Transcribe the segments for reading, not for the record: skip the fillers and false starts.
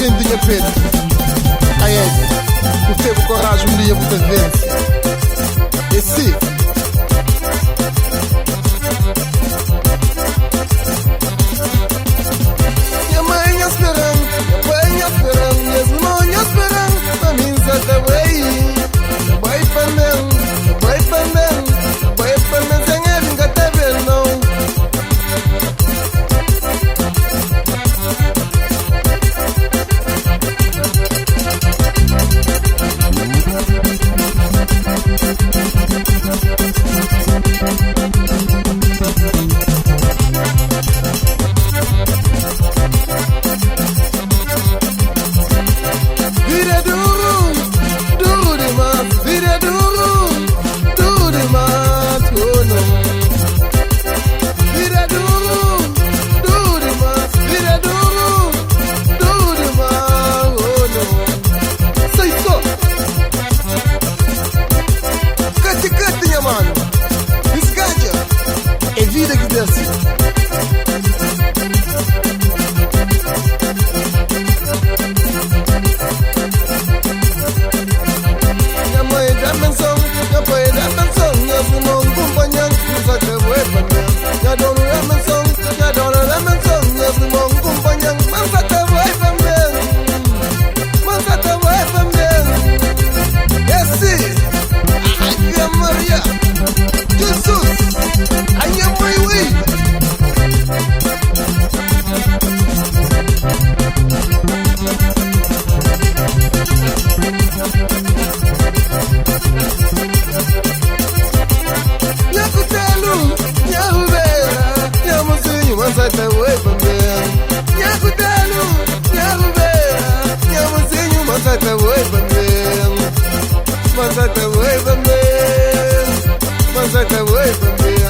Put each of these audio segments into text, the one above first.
gente tinha feito. Aí é, tu teve coragem um dia você vence. E sim. Minha mãe esperando, minha pai esperando, minhas irmãs esperando, pra mim já tá bem. Vai pra mim, vai pra mim, vai pra mim, sem ele nunca teve não. Vida duro, duro demais, vida duro, duro demais, oh não. Vida duro, duro demais, vida duro, duro demais, oh não. Sai só. Cate, minha mano. Desgaja. É vida que desce. Minha mãe dá pensão, minha pai dá pensão, minha irmã acompanha, nos acabou pra mim. Minha dona dá pensão, minha dona dá pensão, minha irmã acompanha, mas acabou pra mim. Mas acabou pra mim. Esse, ai minha Maria, Jesus, ai minha mãe, ui. Minha cutelo, minha rubeira, minha mocinho, mas até oi pra mim. Minha cutelo, minha rubeira, minha mocinho, mas até oi pra mim. Mas até oi pra mim. Mas até oi pra mim.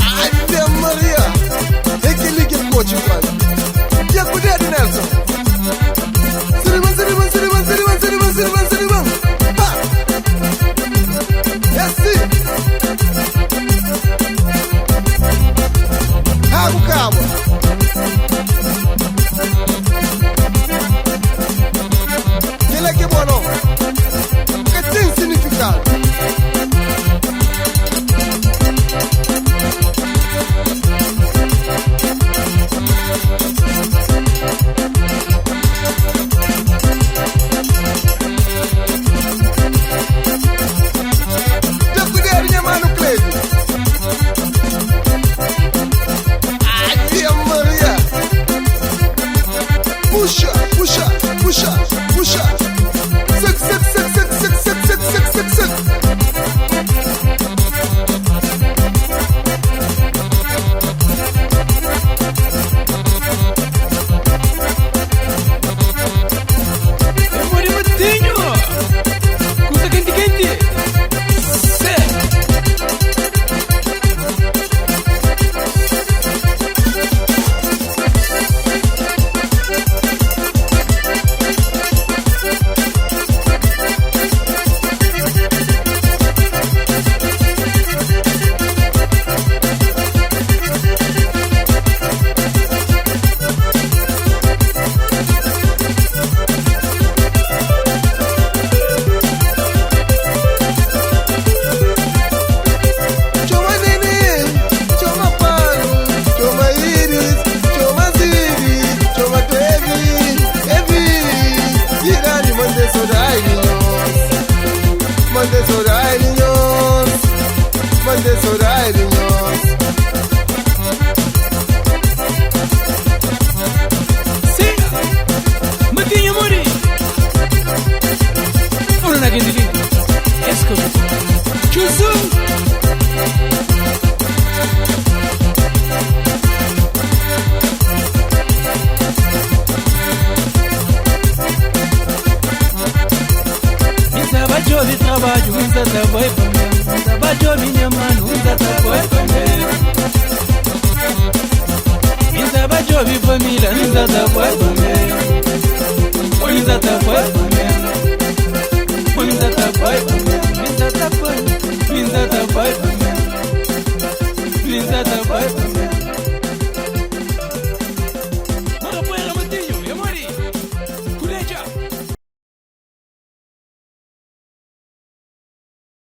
Ai, minha Maria, é que liga o coche, pai. Minha cutelo, Nelson. Siriban. Ha! É assim. Água, calma. Ele é que é bom, não? Que tem significado. Já cuidei, minha mano, CLEV. Ai, minha Maria. Puxa. Sec. Mande sorarinhos. Sim, Matinho Muri. Ora na gente aqui. Escuta. Chuzu. De trabalho, usa trabalho pra mim. Trabalho minha mano, usa trabalho pra mim. Trabalho de família, usa trabalho pra mim. Usa trabalho pra mim.